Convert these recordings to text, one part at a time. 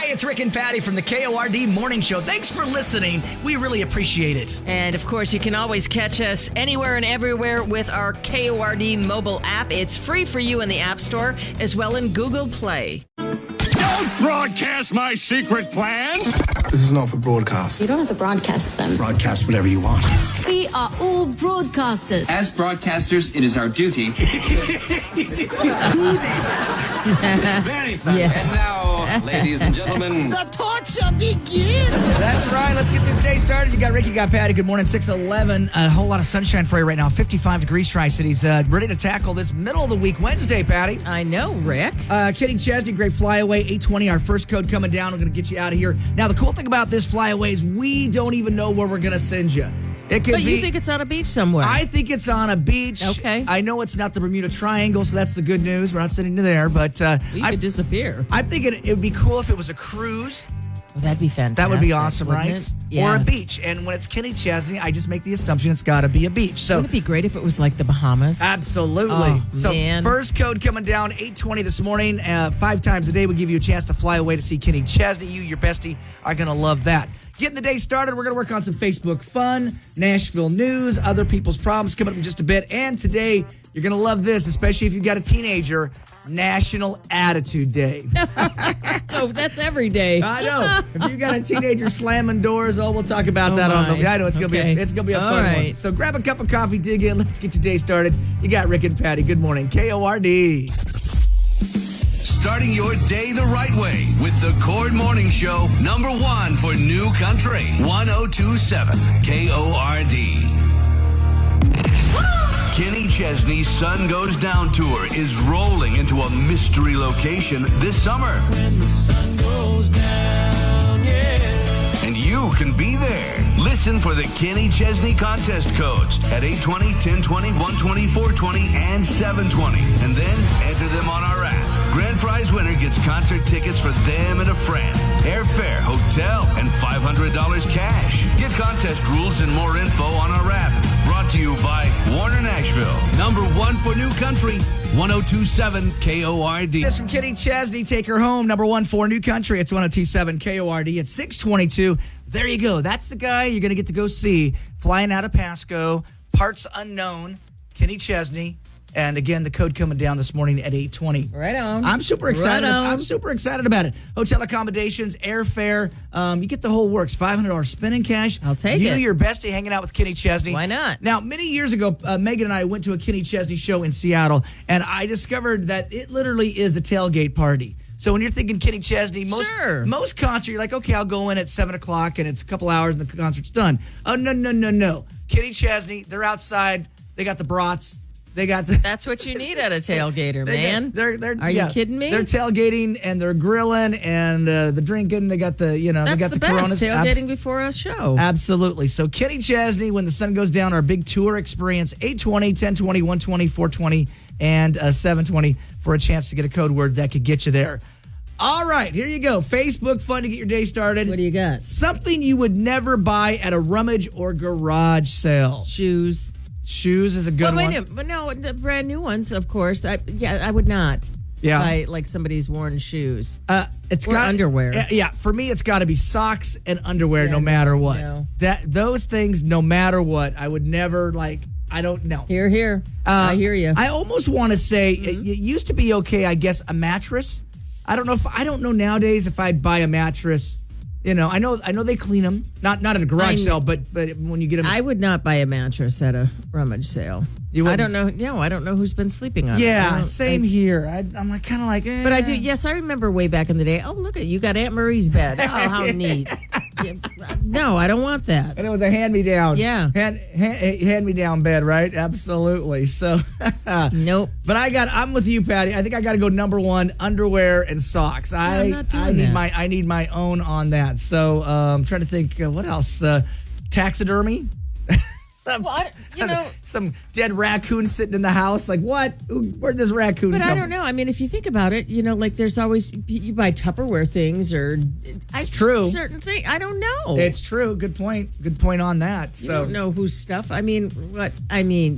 Hey, it's Rick and Patty from the KORD Morning Show. Thanks for listening. We really appreciate it. And, of course, you can always catch us anywhere and everywhere with our KORD mobile app. It's free for you in the App Store as well in Google Play. Don't broadcast my secret plans! This is not for broadcast. You don't have to broadcast them. Broadcast whatever you want. We are all broadcasters. As broadcasters, it is our duty. Very funny. Yeah. And now, ladies and gentlemen, The torture begins. That's right. Let's get this day started. You got Rick, you got Patty. Good morning. 6:11. A whole lot of sunshine for you right now. 55 degrees, Tri-Cities. Ready to tackle this middle of the week Wednesday, Patty. I know, Rick. Kenny Chesney, great flyaway, 820. Our first code coming down. We're going to get you out of here. Now, the cool thing about this flyaway is we don't even know where we're going to send you. It could But be. you think it's on a beach somewhere? I think it's on a beach. Okay. I know it's not the Bermuda Triangle, so that's the good news. We're not sending you there, but you could disappear. I'm thinking it would be cool if it was a cruise. Well, that'd be fantastic. That would be awesome, wouldn't right? it? Yeah. Or a beach. And when it's Kenny Chesney, I just make the assumption it's got to be a beach. So Wouldn't it be great if it was like the Bahamas? absolutely. Oh, So man. first code coming down 8:20 this morning. 5 times a day, we'll give you a chance to fly away to see Kenny Chesney. You, your bestie, are going to love that. Getting the day started, we're going to work on some Facebook fun, Nashville news, other people's problems coming up in just a bit. And today, you're going to love this, especially if you've got a teenager, National Attitude Day. Oh, that's every day. I know. If you got a teenager slamming doors, we'll talk about that on the. my. I know it's gonna Okay. be a All fun one. right. So grab a cup of coffee, dig in. Let's get your day started. You got Rick and Patty. Good morning, KORD. Starting your day the right way with the Cord Morning Show, number one for New Country, 1027 KORD. Kenny Chesney's Sun Goes Down tour is rolling into a mystery location this summer. And you can be there. Listen for the Kenny Chesney contest codes at 820, 1020, 120, 420, and 720. And then enter them on our app. Grand prize winner gets concert tickets for them and a friend, airfare, hotel, and $500 cash. Get contest rules and more info on our app. Brought to you by Warner Nashville. Number one for New Country, 1027 KORD. This from Kenny Chesney. Take her home. Number one for New Country. It's 1027 KORD. It's 622. There you go. That's the guy you're going to get to go see flying out of Pasco. Parts unknown. Kenny Chesney. And again, the code coming down this morning at 8:20. Right on. I'm super excited. Right on. I'm super excited about it. Hotel accommodations, airfare, you get the whole works. $500 spending cash. I'll take you, it. your bestie, hanging out with Kenny Chesney. Why not? Now, many years ago, Megan and I went to a Kenny Chesney show in Seattle, and I discovered that it literally is a tailgate party. So when you're thinking Kenny Chesney, most concert, you're like, okay, I'll go in at 7 o'clock, and it's a couple hours, and the concert's done. Oh, no. Kenny Chesney, they're outside. They got the brats. They got the... That's what you need at a tailgater, man. Are you kidding me? They're tailgating and they're grilling and the drinking. They got the, they That's got the the best, Coronas. tailgating before a show. Absolutely. So Kenny Chesney, when the sun goes down, our big tour experience, 820, 1020, 120, 420, and 720 for a chance to get a code word that could get you there. All right, here you go. Facebook fun to get your day started. What do you got? Something you would never buy at a rummage or garage sale. Shoes. Shoes is a good Well, wait one. a minute. But no, the brand new ones, of course. I would not buy like somebody's worn shoes. It's Or got underwear. Yeah, for me, it's got to be socks and underwear, Yeah, no matter what. no. Those things, no matter what, I would never like. I don't know. Here. I hear you. I almost want to say it used to be okay. I guess a mattress. I don't know nowadays if I'd buy a mattress. I know they clean them. Not at a garage sale, but when you get them, I would not buy a mattress at a rummage sale. You I wouldn't? don't know. No, I don't know who's been sleeping on it. I yeah, don't- same here. I'm like kind of like. But I do. Yes, I remember way back in the day. Oh, look you got Aunt Marie's bed. Oh, how neat. Yeah, no, I don't want that. And it was a hand-me-down. Yeah. Hand-me-down bed, right? Absolutely. So, Nope. but I'm with you, Patty. I think I got to go number one, underwear and socks. I'm not doing that. I need my own on that. So, I'm trying to think what else. Taxidermy. Some dead raccoon sitting in the house. Like, what? Where'd this raccoon But come I don't know. I mean, if you think about it, like there's always, you buy Tupperware things or. True. Certain thing. I don't know. It's true. Good point. Good point on that. You don't know whose stuff. I mean,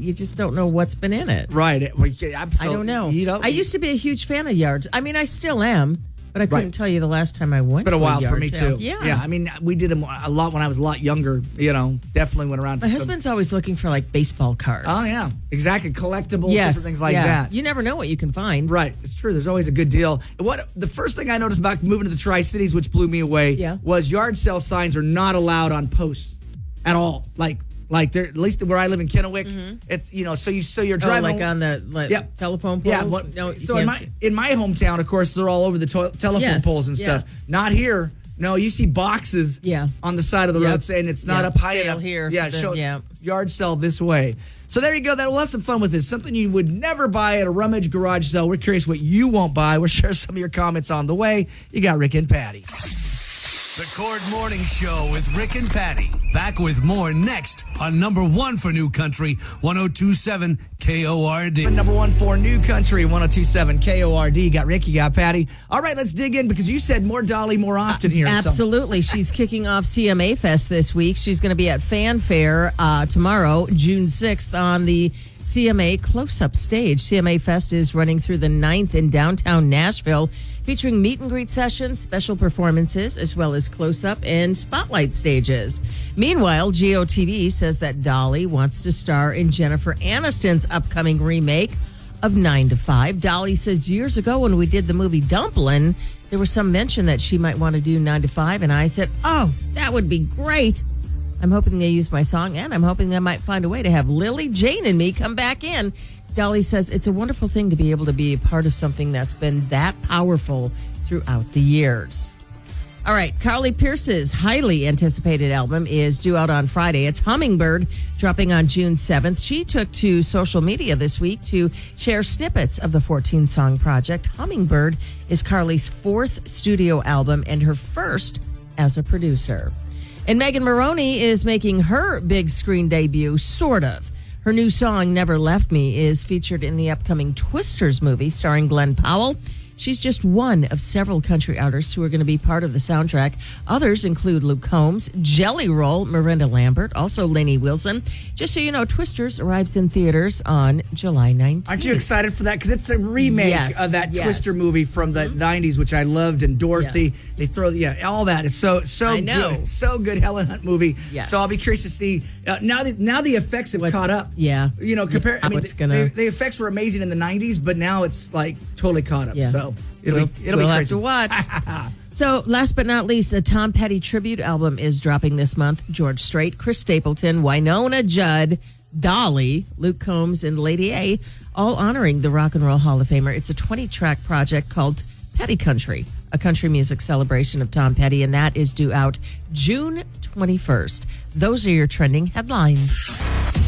you just don't know what's been in it. Right. Absolutely. I don't know. You don't- I used to be a huge fan of yards. I mean, I still am. But I couldn't Right. tell you the last time I went. It's been a to while for yard me, sale. too. Yeah. I mean, we did them a lot when I was a lot younger, definitely went around to My some- husband's always looking for like baseball cards. Oh, yeah. Exactly. Collectibles, Yes. different things like yeah. that. You never know what you can find. Right. It's true. There's always a good deal. The first thing I noticed about moving to the Tri-Cities, which blew me away, Yeah. was yard sale signs are not allowed on posts at all. Like they're, at least where I live in Kennewick, it's so you're Oh, driving like on the Yep. telephone poles? Yeah, No, you so can't in my hometown, of course, they're all over the telephone Yes, poles and stuff. yeah. Not here. No, you see boxes on the side of the Yep. road saying it's not Yep. up high Sale enough. here. Yeah, Then- show yeah. yard sale this way. So there you go. We'll have some fun with this. Something you would never buy at a rummage garage sale. We're curious what you won't buy. We'll share some of your comments on the way. You got Rick and Patty. The Cord Morning Show with Rick and Patty. Back with more next on number one for New Country, 1027 KORD. Number one for New Country, 1027 KORD. You got Rick, you got Patty. All right, let's dig in because you said more Dolly more often here. so- Absolutely. She's kicking off CMA Fest this week. She's going to be at Fanfare tomorrow, June 6th, on the CMA close-up stage. CMA Fest is running through the 9th in downtown Nashville, featuring meet and greet sessions, special performances, as well as close-up and spotlight stages. Meanwhile, GOTV says that Dolly wants to star in Jennifer Aniston's upcoming remake of 9 to 5. Dolly says years ago when we did the movie Dumplin', there was some mention that she might want to do 9 to 5, and I said, oh, that would be great. I'm hoping they use my song, and I'm hoping they might find a way to have Lily, Jane, and me come back in. Dolly says it's a wonderful thing to be able to be a part of something that's been that powerful throughout the years. All right, Carly Pearce's highly anticipated album is due out on Friday. It's Hummingbird, dropping on June 7th. She took to social media this week to share snippets of the 14-song project. Hummingbird is Carly's 4th studio album and her first as a producer. And Megan Maroney is making her big screen debut, sort of. Her new song, Never Left Me, is featured in the upcoming Twisters movie starring Glenn Powell. She's just one of several country artists who are going to be part of the soundtrack. Others include Luke Combs, Jelly Roll, Miranda Lambert, also Lainey Wilson. Just so you know, Twisters arrives in theaters on July 19th. Aren't you excited for that? Because it's a remake of that Twister movie from the 90s, which I loved, and Dorothy. They throw, all that. It's so I know. good. So good. Helen Hunt movie. Yes. So I'll be curious to see. Now the effects have caught up. Yeah. Compare. I mean, it's gonna- the effects were amazing in the 90s, but now it's like totally caught up. Yeah. So it'll be we'll have crazy. to watch. So, last but not least, a Tom Petty tribute album is dropping this month. George Strait, Chris Stapleton, Winona Judd, Dolly, Luke Combs, and Lady A, all honoring the Rock and Roll Hall of Famer. It's a 20-track project called Petty Country, a country music celebration of Tom Petty, and that is due out June 21st. Those are your trending headlines.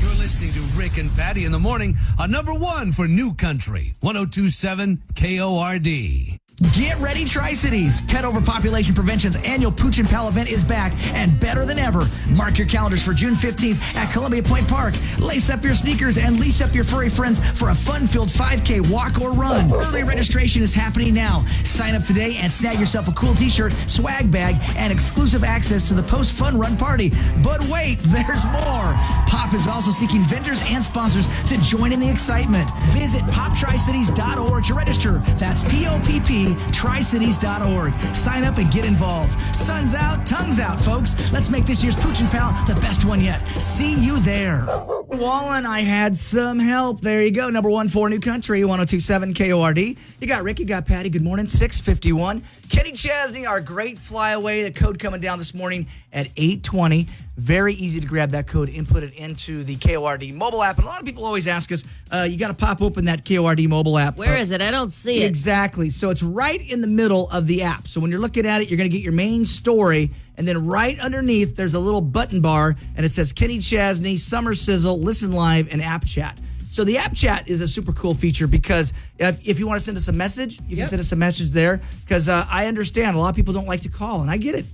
You're listening to Rick and Patty in the morning on number one for New Country, 1027 KORD. Get ready, Tri-Cities. Pet Overpopulation Prevention's annual Pooch and Pal event is back and better than ever. Mark your calendars for June 15th at Columbia Point Park. Lace up your sneakers and leash up your furry friends for a fun-filled 5K walk or run. Early registration is happening now. Sign up today and snag yourself a cool t-shirt, swag bag, and exclusive access to the post-fun run party. But wait, there's more. Pop is also seeking vendors and sponsors to join in the excitement. Visit poptricities.org to register. That's POPP tricities.org. Sign up and get involved. Sun's out, tongue's out, folks. Let's make this year's Pooch and Pal the best one yet. See you there. Wallen, I had some help. There you go. Number one for New Country, 1027 KORD. You got Rick, you got Patty. Good morning, 6:51. Kenny Chesney, our great flyaway. The code coming down this morning at 8:20. Very easy to grab that code, input it into the KORD mobile app. And a lot of people always ask us, you got to pop open that KORD mobile app. Where is it? I don't see it. Exactly. So it's right in the middle of the app. So when you're looking at it, you're going to get your main story. And then right underneath, there's a little button bar, and it says Kenny Chesney, Summer Sizzle, Listen Live, and App Chat. So the app chat is a super cool feature because if you want to send us a message, you can send us a message there because I understand a lot of people don't like to call, and I get it.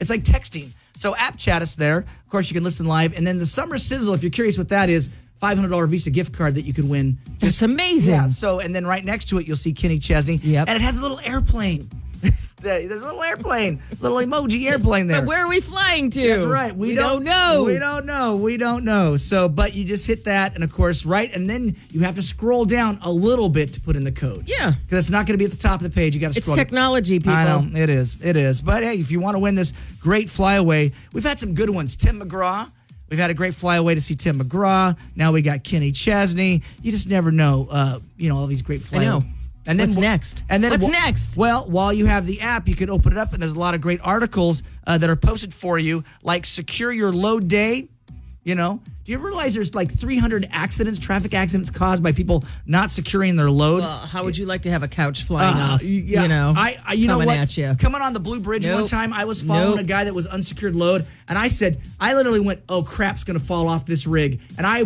It's like texting. So app chat us there. Of course, you can listen live. And then the Summer Sizzle, if you're curious what that is, $500 Visa gift card that you could win. That's amazing. Yeah. So, and then right next to it, you'll see Kenny Chesney. Yep. And it has a little airplane. There's a little airplane, little emoji airplane there. But where are we flying to? That's right. We don't know. We don't know. So, but you just hit that, and of course, right, and then you have to scroll down a little bit to put in the code. Yeah. Because it's not going to be at the top of the page. You got to It's scroll. technology, people. I know it is. But hey, if you want to win this great flyaway, we've had some good ones. Tim McGraw. We've had a great flyaway to see Tim McGraw. Now we got Kenny Chesney. You just never know. All these great flyaway. I know. And then What's next? And then What's next? Well, while you have the app, you can open it up, and there's a lot of great articles that are posted for you, like Secure Your Load Day. Do you realize there's like 300 traffic accidents caused by people not securing their load? Well, how would you like to have a couch flying off? Yeah. Coming know what? at you. Coming on the Blue Bridge one Nope. time, I was following a guy that was unsecured load, and I literally went, "Oh, crap's going to fall off this rig," and I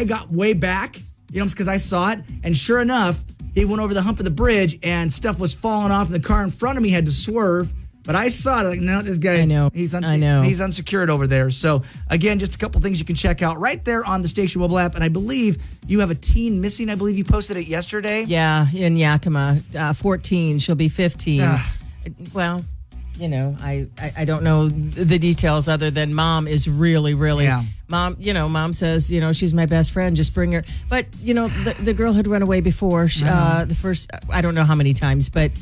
got way back, because I saw it, and sure enough, he went over the hump of the bridge, and stuff was falling off, and the car in front of me had to swerve. But I saw it, like, no, this guy, I know. he's unsecured over there. So, again, just a couple things you can check out right there on the station mobile app. And I believe you have a teen missing. I believe you posted it yesterday. Yeah, in Yakima, 14. She'll be 15. Well, I don't know the details other than Mom is really, Mom says, she's my best friend. Just bring her. But, the girl had run away before. The first, I don't know how many times, but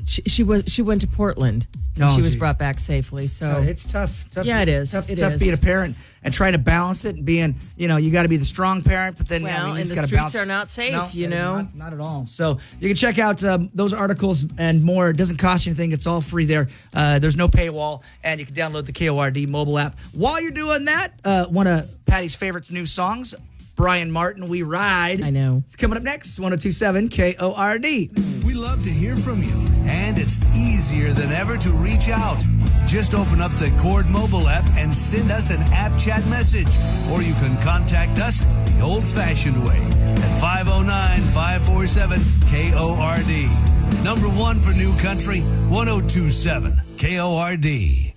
she went to Portland. And she was brought back safely. So it's tough. Yeah, it is. Tough It is. being a parent and trying to balance it and being, you got to be the strong parent, but then, Well, you and just the gotta streets balance. are not safe, Not at all. So you can check out those articles and more. It doesn't cost you anything. It's all free there. There's no paywall, and you can download the KORD mobile app. While you're doing that, one of Patty's favorite new songs, Brian Martin, We Ride. I know. It's coming up next, 102.7 KORD. We love to hear from you, and it's easier than ever to reach out. Just open up the Cord mobile app and send us an app chat message, or you can contact us the old-fashioned way at 509-547-KORD. Number one for New Country, 102.7 KORD.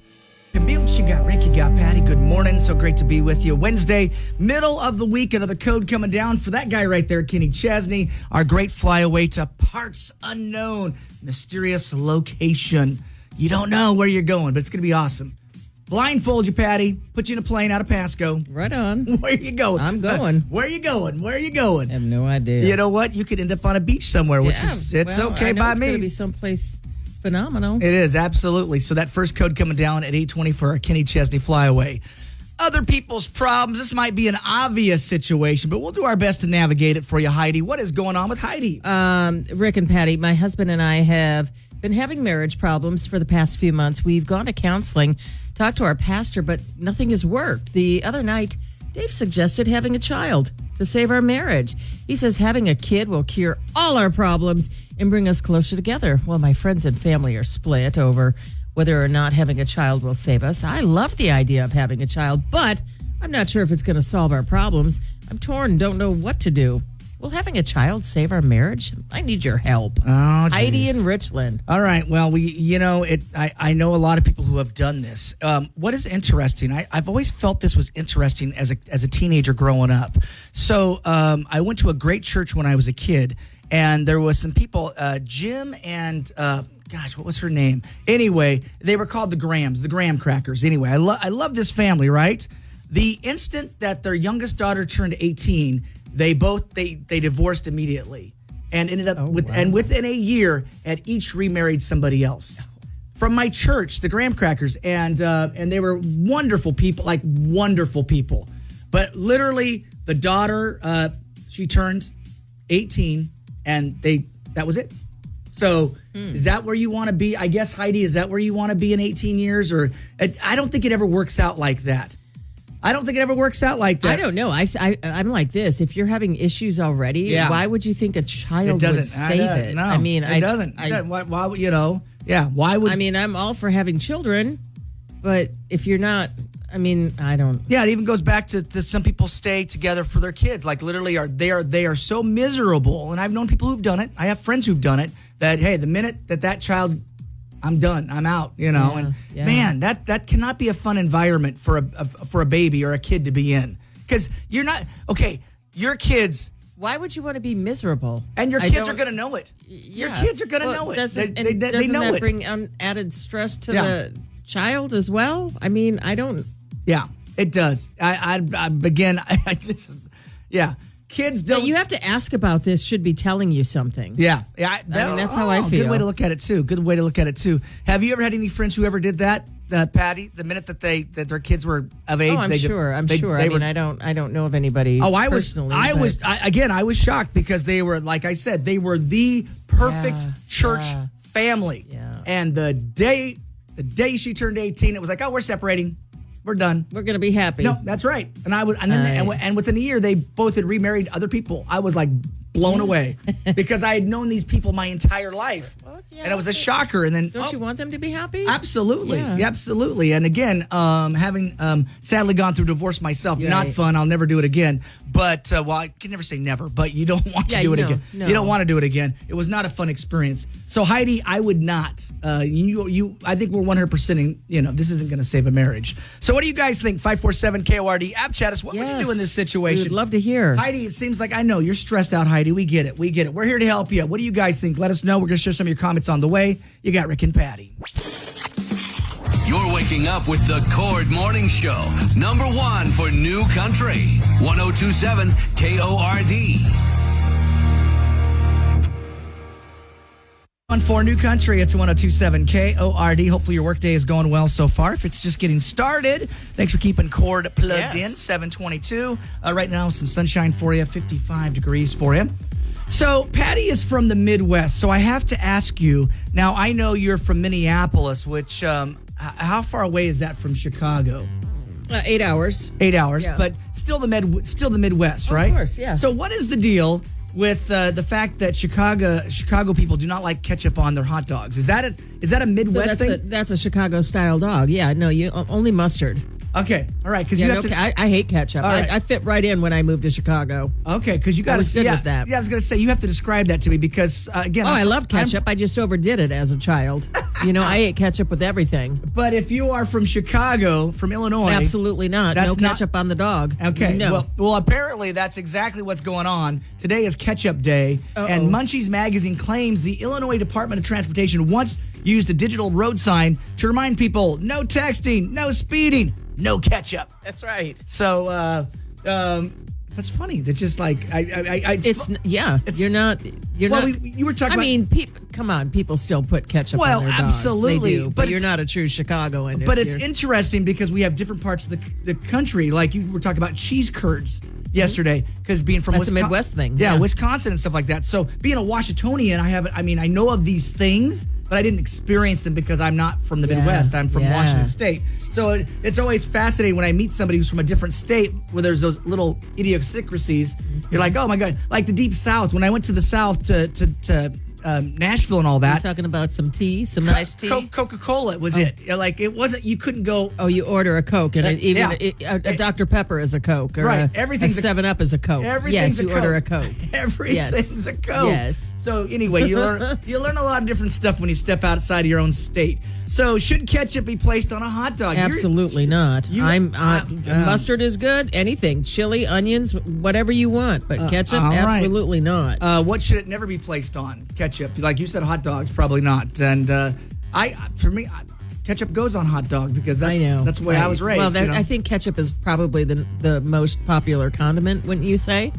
Commute, you got Rick, you got Patty. Good morning. So great to be with you. Wednesday, middle of the week, another code coming down for that guy right there, Kenny Chesney. Our great flyaway to parts unknown, mysterious location. You don't know where you're going, but it's going to be awesome. Blindfold you, Patty. Put you in a plane out of Pasco. Right on. Where are you going? I'm going. Where are you going? Where are you going? I have no idea. You know what? You could end up on a beach somewhere, which is okay I know by it's me. going to be someplace phenomenal. It is, absolutely. So that first code coming down at 8:20 for our Kenny Chesney flyaway. Other people's problems. This might be an obvious situation, but we'll do our best to navigate it for you, Heidi. What is going on with Heidi? Rick and Patty, my husband and I have been having marriage problems for the past few months. We've gone to counseling, talked to our pastor, but nothing has worked. The other night, Dave suggested having a child to save our marriage. He says having a kid will cure all our problems and bring us closer together. Well, my friends and family are split over whether or not having a child will save us. I love the idea of having a child, but I'm not sure if it's going to solve our problems. I'm torn, don't know what to do. Will having a child save our marriage? I need your help. Oh, geez. Heidi in Richland. All right. Well, I know a lot of people who have done this. What is interesting? I've always felt this was interesting as a teenager growing up. So I went to a great church when I was a kid, and there was some people, Jim and what was her name? Anyway, they were called the Graham Crackers. Anyway, I love this family, right? The instant that their youngest daughter turned 18, they divorced immediately, and ended up and within a year had each remarried somebody else from my church, the Graham Crackers, and they were wonderful people, But literally, the daughter she turned 18, and that was it. So is that where you want to be? I guess, Heidi, is that where you want to be in 18 years? Or I don't think it ever works out like that. I don't know. I'm like this. If you're having issues already, why would you think a child would save it? No, I mean, it doesn't. Why why would? I mean, I'm all for having children, but if you're not, I don't. Yeah, it even goes back to some people stay together for their kids. Like literally, they are so miserable. And I've known people who've done it. I have friends who've done it. That hey, the minute that child, I'm done. I'm out. Man, that cannot be a fun environment for a baby or a kid to be in, because you're not okay. Your kids Why would you want to be miserable? And your I kids are don't- going to know it. Your Yeah. kids are going to Well, know it. Doesn't, They doesn't know that it. bring added stress to Yeah. the child as well? I mean, I don't. Yeah, it does. This is, yeah. Kids But don't. you have to ask about this. Should be telling you something. Yeah. that's how I feel. Good way to look at it, too. Good way to look at it, too. Have you ever had any friends who ever did that, Patty? The minute that their kids were of age, Oh, I'm sure. I'm sure. I mean, I don't know of anybody. I personally, I was shocked because they were, like I said, they were the perfect Yeah, church yeah. family. Yeah. And the day she turned 18, it was like, oh, we're separating. We're done. we're going to be happy. No, that's right. And within a year, they both had remarried other people. I was like blown away because I had known these people my entire life. Well, yeah, And it was a shocker. And then, Don't you want them to be happy? Absolutely. Yeah. Absolutely. And again, having sadly gone through divorce myself, Right. not fun. I'll never do it again. But, I can never say never, but you don't want to Yeah, do it no, again. no. You don't want to do it again. It was not a fun experience. So, Heidi, I would not. I think we're 100%ing, this isn't going to save a marriage. So, what do you guys think? 547-KORD, app chat us. What would you do in this situation? We'd love to hear. Heidi, it seems like I know you're stressed out, Heidi. We get it. We're here to help you. What do you guys think? Let us know. We're going to share some of your comments on the way. You got Rick and Patty. You're waking up with the Cord Morning Show. Number 1 for New Country. 1027 KORD. On for New Country, it's 1027 KORD. Hopefully your workday is going well so far. If it's just getting started, thanks for keeping Cord plugged in. 722. Right now, some sunshine for you, 55 degrees for you. So, Patty is from the Midwest, so I have to ask you, now I know you're from Minneapolis, which, how far away is that from Chicago? 8 hours. 8 hours, Yeah. but still the Midwest, right? Of course, yeah. So what is the deal with the fact that Chicago people do not like ketchup on their hot dogs? Is that a Midwest thing? That's a Chicago style dog. Yeah, no, you only mustard. Okay, all right, because Yeah, you no, have to. I hate ketchup. All right. I fit right in when I moved to Chicago. Okay, because you got to was good with that. Yeah, I was going to say you have to describe that to me because again. Oh, I love ketchup. I just overdid it as a child. I ate ketchup with everything. But if you are from Chicago, from Illinois, Absolutely not. That's No not- ketchup on the dog. Okay. No. Well, apparently that's exactly what's going on. Today is Ketchup Day, and Munchies Magazine claims the Illinois Department of Transportation once used a digital road sign to remind people: no texting, no speeding, no ketchup. That's right. So that's funny. That's just like You're not. You're Well, not. you were talking I about- mean, come on. People still put ketchup Well, on their dogs. absolutely, They do, but but you're it's- not a true Chicagoan. But if it's you're- interesting because we have different parts of the country. Like you were talking about cheese curds yesterday, because being from That's a Wisconsin, Midwest thing, Yeah, yeah. Wisconsin and stuff like that. So being a Washingtonian, I know of these things, but I didn't experience them because I'm not from the Midwest. I'm from yeah. Washington State. So it's always fascinating when I meet somebody who's from a different state where there's those little idiosyncrasies. You're like, oh my God, like the Deep South. When I went to the South to Nashville and all that. You're talking about some tea, some nice tea. Coca-Cola was it. Like it wasn't, you couldn't go. Oh, you order a Coke, and Yeah. a Dr. Pepper is a Coke, or Right. a Everything's a- 7-Up is a Coke. Everything's yes, you a order a Coke. Coke. Everything's Yes. a Coke. Yes. So anyway, you learn a lot of different stuff when you step outside of your own state. So should ketchup be placed on a hot dog? Absolutely not. you- Mustard is good. Anything, chili, onions, whatever you want, but ketchup, all right. absolutely not. What should it never be placed on? Ketchup. Like you said, hot dogs, probably not. And for me, ketchup goes on hot dog because I know. that's the way I was raised. Well, I think ketchup is probably the most popular condiment, wouldn't you say?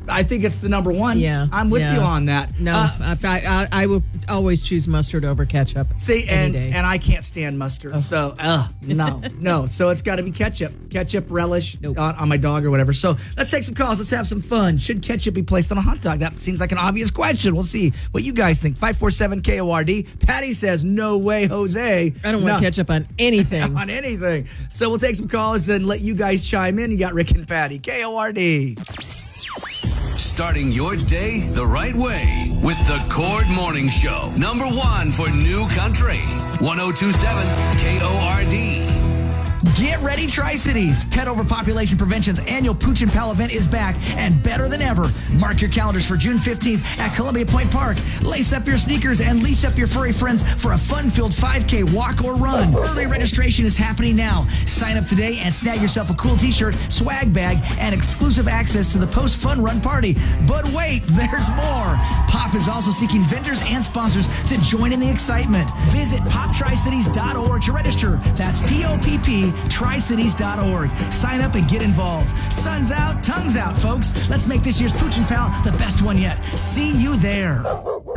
I think it's the number one. Yeah, I'm with yeah. you on that. No, I will always choose mustard over ketchup. See, any and day. I can't stand mustard. So, no. So it's got to be ketchup. Ketchup relish Nope. on my dog or whatever. So let's take some calls. Let's have some fun. Should ketchup be placed on a hot dog? That seems like an obvious question. We'll see what you guys think. 547-KORD. Patty says, no way, Jose. I don't want ketchup on anything. on anything. So we'll take some calls and let you guys chime in. You got Rick and Patty. KORD. Starting your day the right way with the Cord Morning Show. Number 1 for New Country. 1027 KORD. Get ready, Tri-Cities. Pet Overpopulation Prevention's annual Pooch and Pal event is back and better than ever. Mark your calendars for June 15th at Columbia Point Park. Lace up your sneakers and leash up your furry friends for a fun-filled 5K walk or run. Early registration is happening now. Sign up today and snag yourself a cool t-shirt, swag bag, and exclusive access to the post-fun run party. But wait, there's more. Pop is also seeking vendors and sponsors to join in the excitement. Visit poptricities.org to register. That's P-O-P-P, tricities.org. Sign up and get involved. Sun's out, tongue's out, folks. Let's make this year's Pooch and Pal the best one yet. See you there.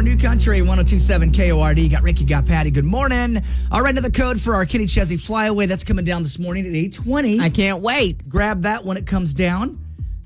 New Country 102.7 KORD. Got Ricky, got Patty. Good morning. All right, another code for our Kenny Chesney Flyaway. That's coming down this morning at 8:20. I can't wait. Grab that when it comes down.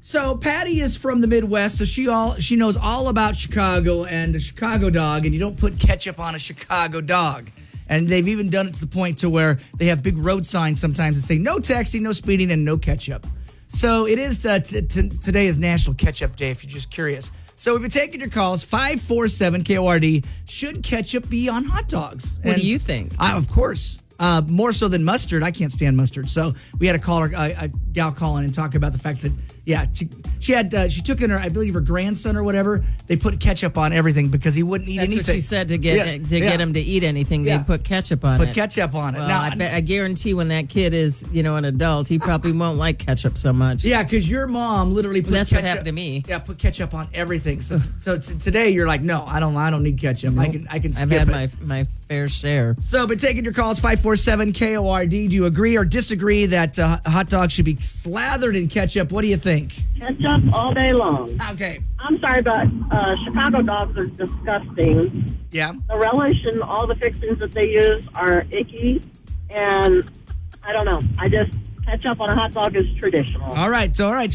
So Patty is from the Midwest, so she knows all about Chicago and a Chicago dog, and you don't put ketchup on a Chicago dog. And they've even done it to the point to where they have big road signs sometimes that say no texting, no speeding, and no ketchup. So it is today is National Ketchup Day, if you're just curious. So we've been taking your calls, 547 KORD. Should ketchup be on hot dogs? What do you think? Of course. More so than mustard. I can't stand mustard. So we had a gal call in and talk about the fact that, yeah, she took in her, I believe her grandson or whatever, they put ketchup on everything because he wouldn't eat anything. That's what she said to get him to eat anything. Yeah. They put ketchup on it. Put ketchup on it. Well, Now, I guarantee when that kid is, an adult, he probably won't like ketchup so much. yeah, because your mom literally put That's ketchup. what happened to me. Yeah, put ketchup on everything. So today you're like, no, I don't need ketchup. I can skip I've had it. my fair share. So, but taking your calls, 547 KORD. Do you agree or disagree that hot dogs should be slathered in ketchup? What do you think? Ketchup all day long. Okay. I'm sorry, but Chicago dogs are disgusting. Yeah. The relish and all the fixings that they use are icky, and I don't know. Ketchup on a hot dog is traditional. All right. So, all right.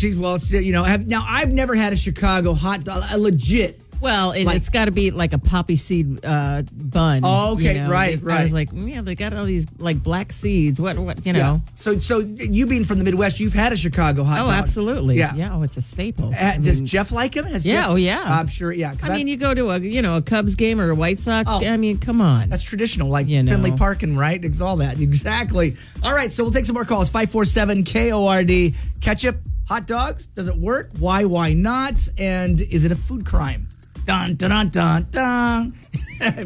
Now I've never had a Chicago hot dog, a legit. Well, and Like- it's got to be like a poppy seed bun. Oh, okay, right. I was like, yeah, they got all these like black seeds. What, Yeah. So you being from the Midwest, you've had a Chicago hot dog. Oh, absolutely. Yeah. Yeah. Oh, it's a staple. Does Jeff like him? Yeah, oh, yeah. I'm sure. Yeah. 'Cause you go to a Cubs game or a White Sox Oh. game. I mean, come on. that's traditional, like You know. Finley Parking, right? It's all that. Exactly. All right, so we'll take some more calls. 547 KORD. Ketchup, hot dogs, does it work? Why not? And is it a food crime? Dun, dun, dun, dun, dun.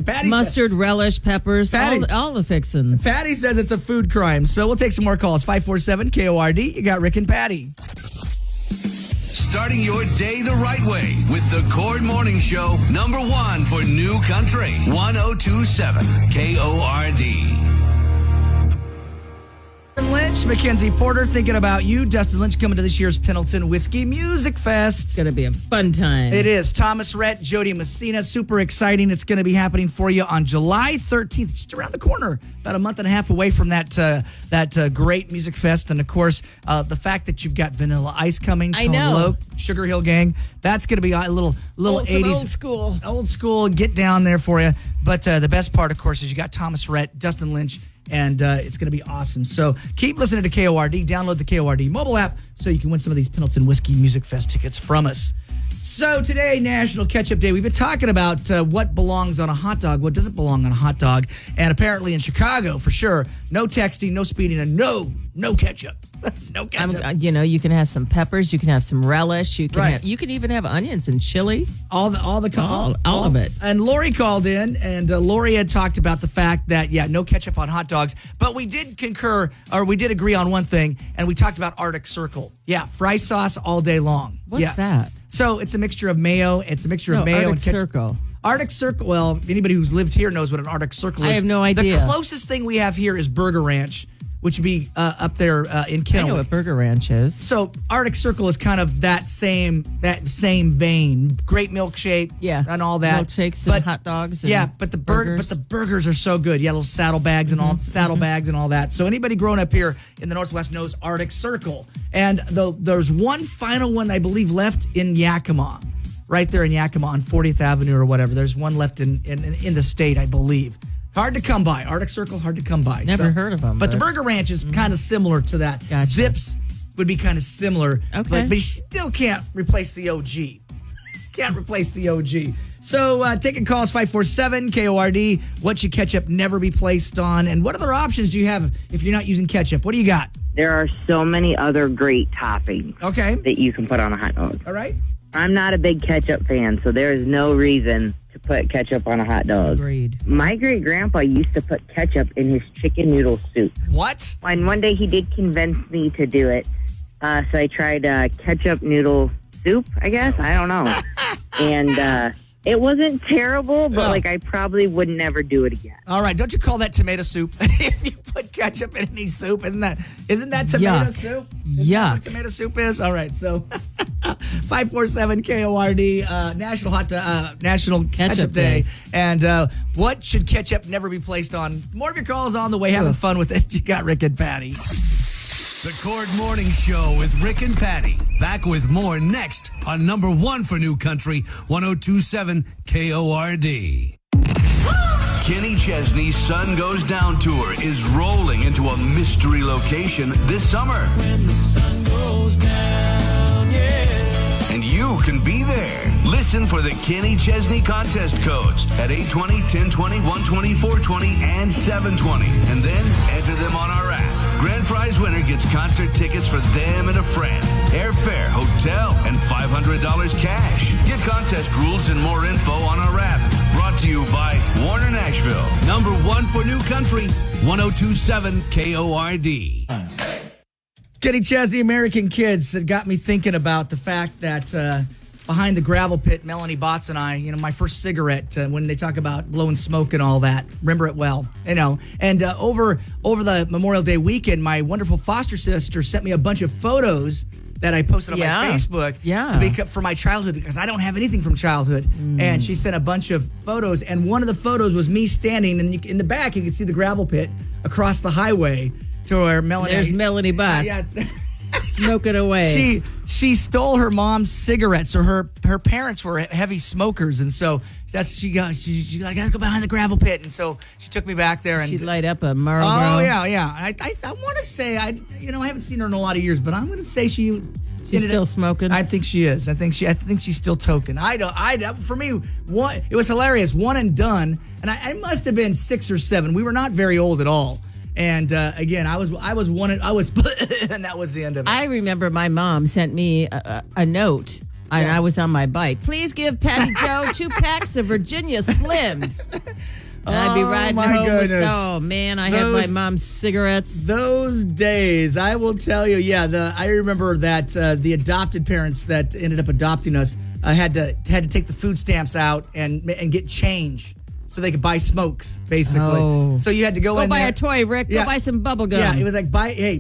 Patty Mustard, relish, peppers, Patty. all the fixins. Patty says it's a food crime. So we'll take some more calls. 547 KORD. You got Rick and Patty. Starting your day the right way with the Cord Morning Show, #1 for New Country, 102.7 KORD. Lynch, Mackenzie Porter, thinking about you. Dustin Lynch coming to this year's Pendleton Whiskey Music Fest. It's going to be a fun time. It is. Thomas Rhett, Jody Messina. Super exciting. It's going to be happening for you on July 13th, just around the corner, about a month and a half away from that great music fest. And, of course, the fact that you've got Vanilla Ice coming, I Tone know. Loc, Sugar Hill Gang, that's going to be a little Some 80s. old school. Get down there for you. But the best part, of course, is you got Thomas Rhett, Dustin Lynch, and it's going to be awesome. So keep listening to KORD. Download the KORD mobile app so you can win some of these Pendleton Whiskey Music Fest tickets from us. So today, National Ketchup Day. We've been talking about what belongs on a hot dog, what doesn't belong on a hot dog. And apparently in Chicago, for sure, no texting, no speeding, and no ketchup. No ketchup. You can have some peppers. You can have some relish. You can Right. you can even have onions and chili. All of it. And Lori called in, and Lori had talked about the fact that, no ketchup on hot dogs. But we did we did agree on one thing, and we talked about Arctic Circle. Yeah, fry sauce all day long. What's that? So it's a mixture of mayo. It's a mixture of mayo Arctic and ketchup. Circle. Arctic Circle, well, anybody who's lived here knows what an Arctic Circle is. I have no idea. The closest thing we have here is Burger Ranch, which would be up there in Kennewick. I know what Burger Ranch is. So Arctic Circle is kind of that same vein. Great milkshake, and all that. Milkshakes and hot dogs. And but the burgers. but the burgers are so good. Yeah, little saddlebags and all bags and all that. So anybody growing up here in the Northwest knows Arctic Circle. And there's one final one I believe left in Yakima, right there in Yakima on 40th Avenue or whatever. There's one left in the state, I believe. Hard to come by. Arctic Circle, hard to come by. Never heard of them. But the Burger Ranch is kind of similar to that. Gotcha. Zips would be kind of similar. Okay. But you still can't replace the OG. Can't replace the OG. So taking calls 547-KORD. What should ketchup never be placed on? And what other options do you have if you're not using ketchup? What do you got? There are so many other great toppings Okay. that you can put on a hot dog. All right. I'm not a big ketchup fan, so there is no reason to put ketchup on a hot dog. Agreed. My great-grandpa used to put ketchup in his chicken noodle soup. What? And one day he did convince me to do it. So I tried ketchup noodle soup, I guess. I don't know. And it wasn't terrible, but I probably would never do it again. All right. Don't you call that tomato soup? If you put ketchup in any soup, isn't that tomato Yuck. soup? Yuck. Isn't that what tomato soup is? All right. So 547-KORD, National Ketchup Day. And what should ketchup never be placed on? More of your calls on the way. Having fun with it. You got Rick and Patty. The Cord Morning Show with Rick and Patty. Back with more next on number one for New Country, 102.7 KORD. Kenny Chesney's Sun Goes Down tour is rolling into a mystery location this summer. When the sun goes down, yeah. And you can be there. Listen for the Kenny Chesney contest codes at 820, 1020, 120, 420, and 720. And then enter them on our app. Grand prize winner gets concert tickets for them and a friend, airfare, hotel, and $500 cash. Get contest rules and more info on our app. Brought to you by Warner Nashville. Number one for New Country, 102.7 KORD. Kenny Chesney, American Kids, that got me thinking about the fact that behind the gravel pit, Melanie Botts and I, my first cigarette, when they talk about blowing smoke and all that, remember it well, And over the Memorial Day weekend, my wonderful foster sister sent me a bunch of photos that I posted on my Facebook for my childhood, because I don't have anything from childhood. And she sent a bunch of photos, and one of the photos was me standing, and in the back, you can see the gravel pit across the highway to where Melanie... There's Melanie Botts. Yeah, smoking away. She stole her mom's cigarettes, or her parents were heavy smokers, and so she like, I gotta go behind the gravel pit, and so she took me back there, and she'd light up a Marlboro. Oh yeah. I want to say I haven't seen her in a lot of years, but I'm going to say she's still smoking. I think she is. I think she's still toking. For me, it was hilarious. One and done, and I must have been 6 or 7. We were not very old at all. And again, I was one, and and that was the end of it. I remember my mom sent me a note, and I was on my bike. Please give Patty Joe 2 packs of Virginia Slims. And I'd be riding home with, I had my mom's cigarettes. Those days, I will tell you, I remember that the adopted parents that ended up adopting us had to take the food stamps out and get change, so they could buy smokes, basically. Oh. So you had to go in buy there. a toy, Rick. Go buy some bubble gum. Yeah, it was like,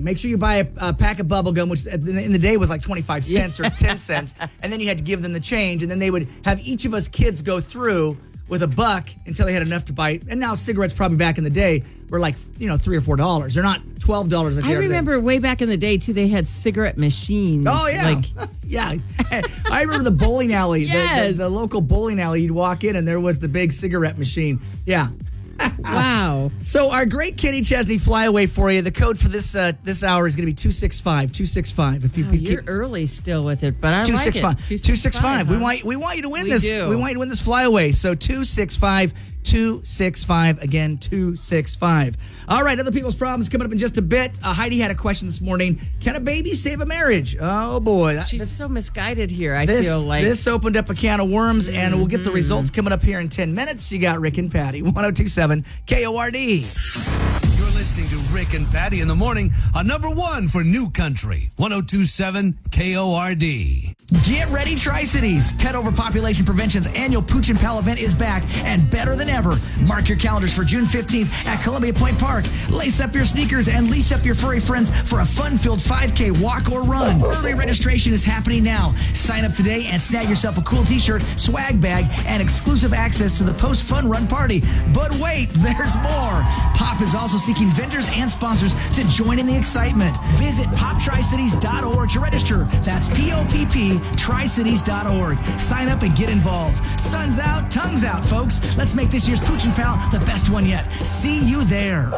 make sure you buy a pack of bubble gum, which in the day was like 25 cents or 10 cents. And then you had to give them the change, and then they would have each of us kids go through with $1 until they had enough to buy. And now cigarettes, probably back in the day, were like, $3 or $4. They're not $12 a day. I remember way back in the day, too, they had cigarette machines. Oh, yeah. Yeah. I remember the bowling alley, Yes. the local bowling alley. You'd walk in, and there was the big cigarette machine. Yeah. Wow. So our great Kenny Chesney flyaway for you. The code for this hour is going to be 265. 265. If You're early still with it, but I like it. 265. Huh? We want you to win We this. do. We want you to win this flyaway. So 265. 265. Again, 265. All right, other people's problems coming up in just a bit. Heidi had a question this morning. Can a baby save a marriage? Oh, boy. She's so misguided here, I feel like. This opened up a can of worms, and we'll get the results coming up here in 10 minutes. You got Rick and Patty, 102.7 KORD. You're listening to Rick and Patty in the morning on number one for New Country, 102.7 KORD. Get ready, Tri-Cities. Pet Overpopulation Prevention's annual Pooch and Pal event is back and better than ever. Mark your calendars for June 15th at Columbia Point Park. Lace up your sneakers and leash up your furry friends for a fun-filled 5K walk or run. Early registration is happening now. Sign up today and snag yourself a cool t-shirt, swag bag, and exclusive access to the post-fun run party. But wait, there's more. Pop is also seeking vendors and sponsors to join in the excitement. Visit poptricities.org to register. That's POPP tricities.org. Sign up and get involved. Sun's out, tongue's out, folks. Let's make this year's Pooch and Pal the best one yet. See you there.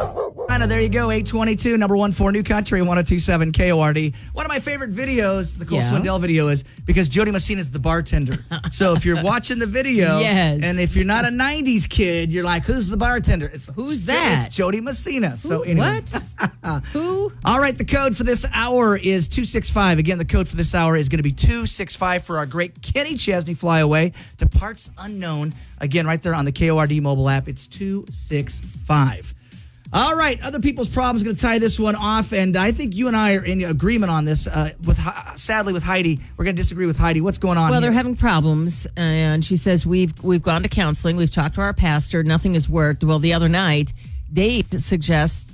There you go, 822, number one for New Country, 102.7 KORD. One of my favorite videos, the Cole Swindell video, is because Jody Messina is the bartender. So if you're watching the video, and if you're not a 90s kid, you're like, who's the bartender? Who's that? It's Jody Messina. So anyway. What? Who? All right, the code for this hour is 265. Again, the code for this hour is going to be 265 for our great Kenny Chesney flyaway to Parts Unknown. Again, right there on the KORD mobile app, it's 265. All right, other people's problems. Going to tie this one off, and I think you and I are in agreement on this. Sadly, with Heidi, we're going to disagree with Heidi. What's going on? Well, here? they're having problems, and she says we've gone to counseling. We've talked to our pastor. Nothing has worked. Well, the other night, Dave suggests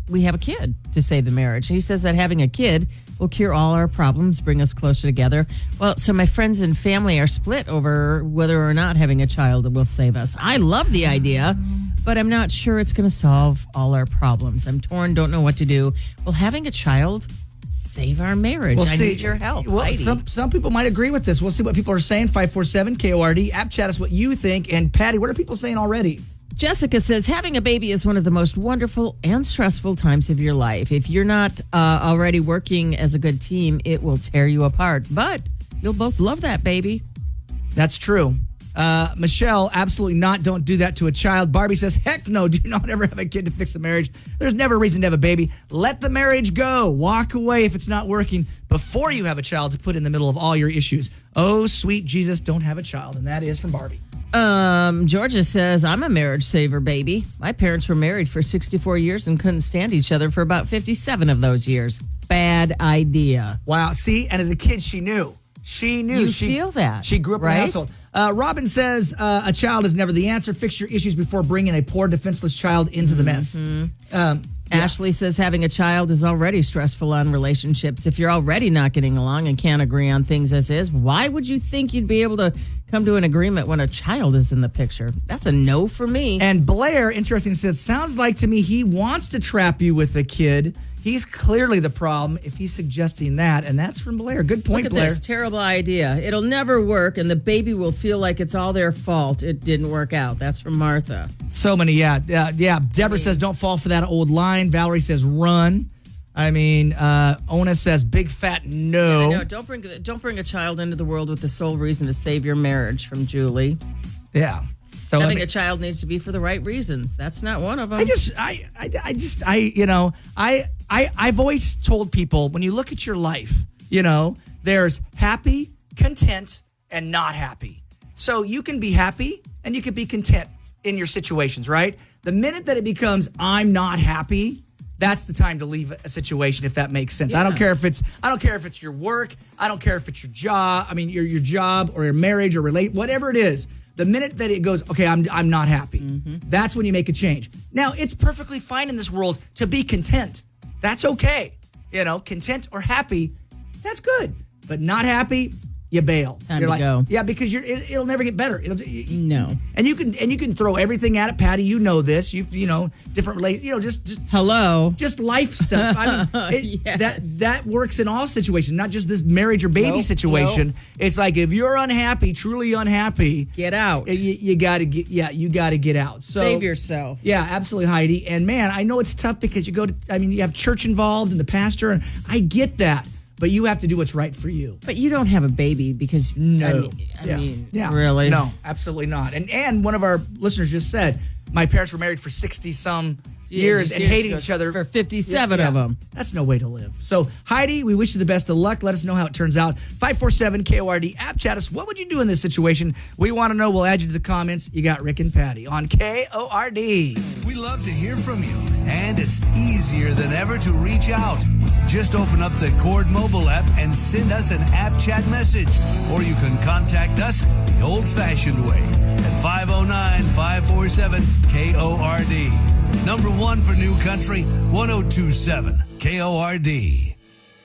we have a kid to save the marriage. He says that having a kid will cure all our problems, bring us closer together. Well, so my friends and family are split over whether or not having a child will save us. I love the idea, but I'm not sure it's going to solve all our problems. I'm torn, don't know what to do. Will having a child save our marriage? I need your help. Well, Heidi. some people might agree with this. We'll see what people are saying. 547 KORD. App chat us what you think. And Patty, what are people saying already? Jessica says having a baby is one of the most wonderful and stressful times of your life. If you're not already working as a good team, it will tear you apart. But you'll both love that baby. That's true. Michelle, absolutely not. Don't do that to a child. Barbie says, heck no, do not ever have a kid to fix a marriage. There's never a reason to have a baby. Let the marriage go. Walk away if it's not working before you have a child to put in the middle of all your issues. Oh, sweet Jesus, don't have a child. And that is from Barbie. Georgia says, I'm a marriage saver, baby. My parents were married for 64 years and couldn't stand each other for about 57 of those years. Bad idea. Wow. See, and as a kid, she knew. She knew. You feel that. She grew up in a household. Robin says, a child is never the answer. Fix your issues before bringing a poor, defenseless child into the mess. Ashley says having a child is already stressful on relationships. If you're already not getting along and can't agree on things as is, why would you think you'd be able to come to an agreement when a child is in the picture? That's a no for me. And Blair, interesting, says, sounds like to me he wants to trap you with a kid. He's clearly the problem if he's suggesting that. And that's from Blair. Good point, Look at Blair. this terrible idea. It'll never work, and the baby will feel like it's all their fault. It didn't work out. That's from Martha. So many, yeah. Deborah says, don't fall for that old line. Valerie says, run. I mean, Ona says, big fat no. Yeah, no, don't bring a child into the world with the sole reason to save your marriage, from Julie. Yeah. So having a child needs to be for the right reasons. That's not one of them. I've always told people, when you look at your life, there's happy, content, and not happy. So you can be happy and you can be content in your situations, right? The minute that it becomes, I'm not happy, that's the time to leave a situation, if that makes sense. Yeah. I don't care if it's your work. I don't care if it's your job. I mean, your job or your marriage or whatever it is. The minute that it goes, okay, I'm not happy. Mm-hmm. That's when you make a change. Now, it's perfectly fine in this world to be content. That's okay. Content or happy, that's good. But not happy, you bail. Time to go. Yeah, because it'll never get better. No. And you can throw everything at it, Patty. You know this. Different just hello. Just life stuff. I mean, yes. that works in all situations, not just this marriage or baby situation. Nope. It's like if you're unhappy, truly unhappy, get out. You got to get out. So save yourself. Yeah, absolutely, Heidi. And man, I know it's tough because you have church involved and the pastor, and I get that. But you have to do what's right for you. But you don't have a baby because no. I mean, really? No, absolutely not. And one of our listeners just said, my parents were married for 60-some years and hated each other. For 57 of them. That's no way to live. So, Heidi, we wish you the best of luck. Let us know how it turns out. 547 KORD. App chat us. What would you do in this situation? We want to know. We'll add you to the comments. You got Rick and Patty on KORD. We love to hear from you, and it's easier than ever to reach out. Just open up the Cord mobile app and send us an app chat message. Or you can contact us the old-fashioned way at 509-547-KORD. Number one for New Country, 102.7 KORD.